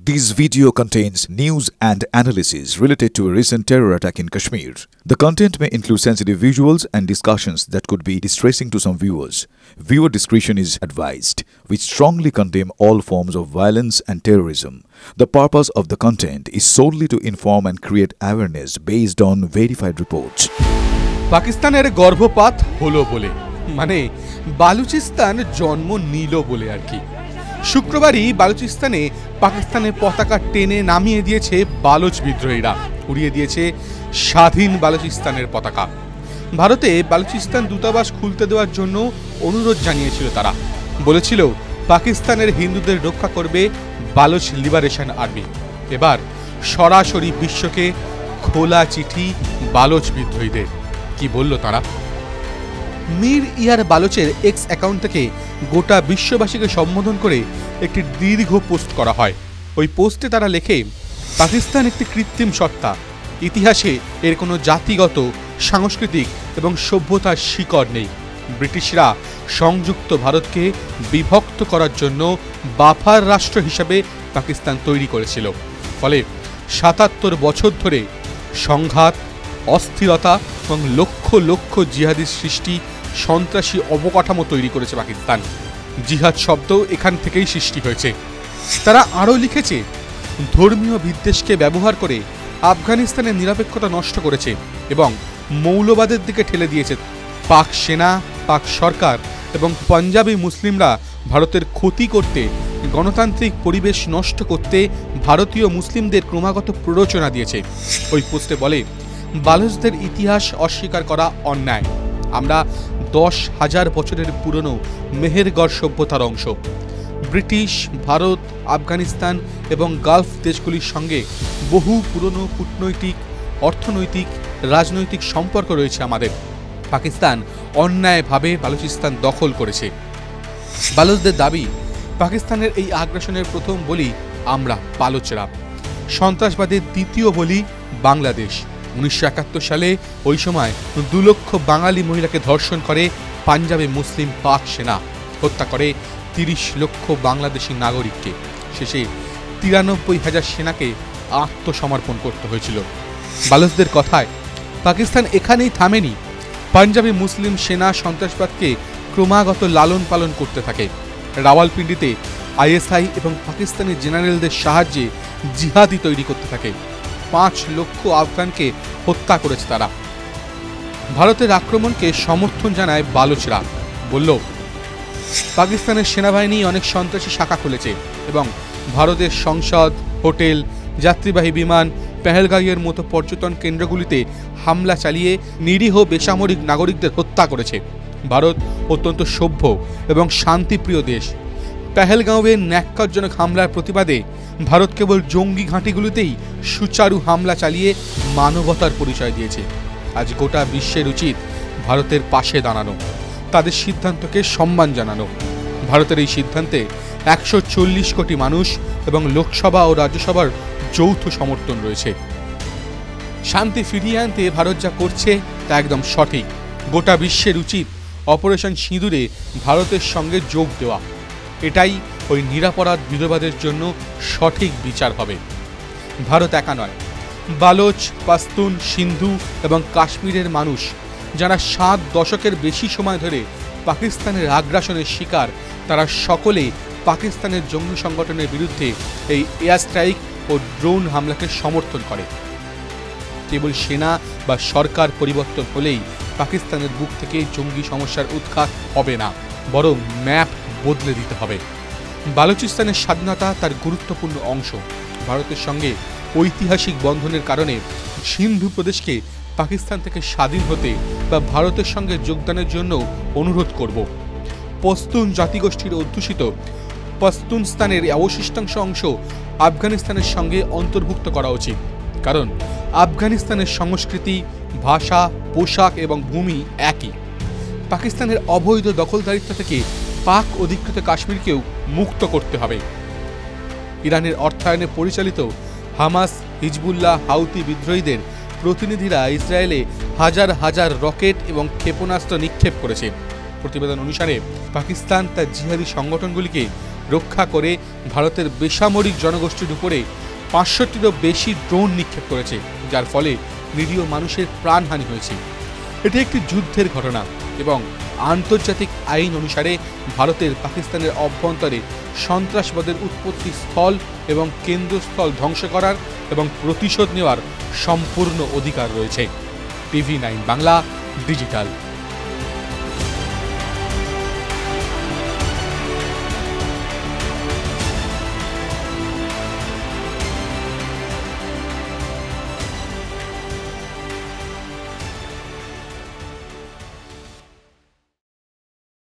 This video contains news and analysis related to a recent terror attack in Kashmir. The content may include sensitive visuals and discussions that could be distressing to some viewers. Viewer discretion is advised. We strongly condemn all forms of violence and terrorism. The purpose of the content is solely to inform and create awareness based on verified reports. পাকিস্তানের গর্ভপাত হলো বলে মানে বালুচিস্তান জন্ম নিল বলে আর কি। শুক্রবারই বালুচিস্তানে পাকিস্তানের পতাকা টেনে নামিয়ে দিয়েছে বালুচ বিদ্রোহীরা, উড়িয়ে দিয়েছে স্বাধীন বালুচিস্তানের পতাকা। ভারতে বালুচিস্তান দূতাবাস খুলতে দেওয়ার জন্য অনুরোধ জানিয়েছিল তারা, বলেছিল পাকিস্তানের হিন্দুদের রক্ষা করবে বালুচ লিবারেশন আর্মি। এবার সরাসরি বিশ্বকে খোলা চিঠি বালুচ বিদ্রোহীদের। কি বলল তারা? মীর ইয়ার বালুচের এক্স অ্যাকাউন্ট থেকে গোটা বিশ্ববাসীকে সম্বোধন করে একটি দীর্ঘ পোস্ট করা হয়। ওই পোস্টে তারা লেখে, পাকিস্তান একটি কৃত্রিম সত্তা, ইতিহাসে এর কোনো জাতিগত, সাংস্কৃতিক এবং সভ্যতার শিকড় নেই। ব্রিটিশরা সংযুক্ত ভারতকে বিভক্ত করার জন্য বাফার রাষ্ট্র হিসাবে পাকিস্তান তৈরি করেছিল। ফলে ৭৭ বছর ধরে সংঘাত, অস্থিরতা এবং লক্ষ লক্ষ জিহাদির সৃষ্টি, সন্ত্রাসী অবকাঠামো তৈরি করেছে পাকিস্তান। জিহাদ শব্দ এখান থেকেই সৃষ্টি হয়েছে। তারা আরও লিখেছে, ধর্মীয় বিদ্বেষকে ব্যবহার করে আফগানিস্তানের নিরপেক্ষতা নষ্ট করেছে এবং মৌলবাদের দিকে ঠেলে দিয়েছে। পাক সেনা, পাক সরকার এবং পাঞ্জাবি মুসলিমরা ভারতের ক্ষতি করতে, গণতান্ত্রিক পরিবেশ নষ্ট করতে ভারতীয় মুসলিমদের ক্রমাগত প্ররোচনা দিয়েছে। ওই পোস্টে বলে, বালুচদের ইতিহাস অস্বীকার করা অন্যায়। আমরা ১০,০০০ বছরের পুরনো মেহেরগড় সভ্যতার অংশ। ব্রিটিশ, ভারত, আফগানিস্তান এবং গালফ দেশগুলির সঙ্গে বহু পুরনো কূটনৈতিক, অর্থনৈতিক, রাজনৈতিক সম্পর্ক রয়েছে আমাদের। পাকিস্তান অন্যায়ভাবে বালুচিস্তান দখল করেছে। বালুচদের দাবি, পাকিস্তানের এই আগ্রাসনের প্রথম বলি আমরা বালুচরা, সন্ত্রাসবাদের দ্বিতীয় বলি বাংলাদেশ। ১৯৭১ সালে ওই সময় ২ লক্ষ বাঙালি মহিলাকে ধর্ষণ করে পাঞ্জাবে মুসলিম পাক সেনা, হত্যা করে ৩০ লক্ষ বাংলাদেশি নাগরিককে। শেষে ৯৩,০০০ সেনাকে আত্মসমর্পণ করতে হয়েছিল। বালুচদের কথায়, পাকিস্তান এখানেই থামেনি। পাঞ্জাবে মুসলিম সেনা সন্ত্রাসবাদকে ক্রমাগত লালন পালন করতে থাকে। রাওয়ালপিন্ডিতে আইএসআই এবং পাকিস্তানি জেনারেলদের সাহায্যে জিহাদি তৈরি করতে থাকে। ৫ লক্ষ আফগানকে হত্যা করেছে তারা। ভারতের আক্রমণকে সমর্থন জানায় বালুচরা, বলল পাকিস্তানের সেনাবাহিনী অনেক সন্ত্রাসী শাখা খুলেছে এবং ভারতের সংসদ, হোটেল, যাত্রীবাহী বিমান, পেহেলগাঁওয়ের মতো পর্যটন কেন্দ্রগুলিতে হামলা চালিয়ে নিরীহ বেসামরিক নাগরিকদের হত্যা করেছে। ভারত অত্যন্ত সভ্য এবং শান্তিপ্রিয় দেশ। পেহেলগাঁওয়ের ন্যাক্কারজনক হামলার প্রতিবাদে ভারত কেবল জঙ্গি ঘাঁটিগুলিতেই সুচারু হামলা চালিয়ে মানবতার পরিচয় দিয়েছে। আজ গোটা বিশ্বের উচিত ভারতের পাশে দাঁড়ানো, তাদের সিদ্ধান্তকে সম্মান জানানো। ভারতের এই সিদ্ধান্তে ১৪০ কোটি মানুষ এবং লোকসভা ও রাজ্যসভার যৌথ সমর্থন রয়েছে। শান্তি ফিরিয়ে আনতে ভারত যা করছে তা একদম সঠিক। গোটা বিশ্বের উচিত অপারেশন সিঁদুরে ভারতের সঙ্গে যোগ দেওয়া। এটাই ওই নিরাপরাধ বিধবাদের জন্য সঠিক বিচার হবে। ভারত একা নয়, বালোচ, পাস্তুন, সিন্ধু এবং কাশ্মীরের মানুষ, যারা ৭ দশকের বেশি সময় ধরে পাকিস্তানের আগ্রাসনের শিকার, তারা সকলে পাকিস্তানের জঙ্গি সংগঠনের বিরুদ্ধে এই এয়ার স্ট্রাইক ও ড্রোন হামলাকে সমর্থন করে। কেবল সেনা বা সরকার পরিবর্তন হলেই পাকিস্তানের বুক থেকে জঙ্গি সমস্যার উৎখাত হবে না, বরং ম্যাপ বদলে দিতে হবে। বালুচিস্তানের স্বাধীনতা তার গুরুত্বপূর্ণ অংশ। ভারতের সঙ্গে ঐতিহাসিক বন্ধনের কারণে সিন্ধু প্রদেশকে পাকিস্তান থেকে স্বাধীন হতে বা ভারতের সঙ্গে যোগদানের জন্য অনুরোধ করব। পশতুন জাতিগোষ্ঠীর অধ্যুষিত পশতুনস্তানের অবশিষ্টাংশ অংশ আফগানিস্তানের সঙ্গে অন্তর্ভুক্ত করা উচিত, কারণ আফগানিস্তানের সংস্কৃতি, ভাষা, পোশাক এবং ভূমি একই। পাকিস্তানের অবৈধ দখলদারিত্ব থেকে পাক অধিকৃত কাশ্মীরকেও মুক্ত করতে হবে। ইরানের অর্থায়নে পরিচালিত হামাস, হিজবুল্লাহ, হাউতি বিদ্রোহীদের প্রতিনিধিরা ইসরায়েলে হাজার হাজার রকেট এবং ক্ষেপণাস্ত্র নিক্ষেপ করেছে। প্রতিবেদন অনুসারে পাকিস্তান তার জিহাদি সংগঠনগুলিকে রক্ষা করে ভারতের বেসামরিক জনগোষ্ঠীর উপরে ৫০টিরও বেশি ড্রোন নিক্ষেপ করেছে, যার ফলে নিরীহ মানুষের প্রাণহানি হয়েছে। এটি একটি যুদ্ধের ঘটনা এবং আন্তর্জাতিক আইন অনুসারে ভারতের পাকিস্তানের অভ্যন্তরে সন্ত্রাসবাদের উৎপত্তি স্থল এবং কেন্দ্রস্থল ধ্বংস করার এবং প্রতিশোধ নেওয়ার সম্পূর্ণ অধিকার রয়েছে। টিভি9 বাংলা ডিজিটাল।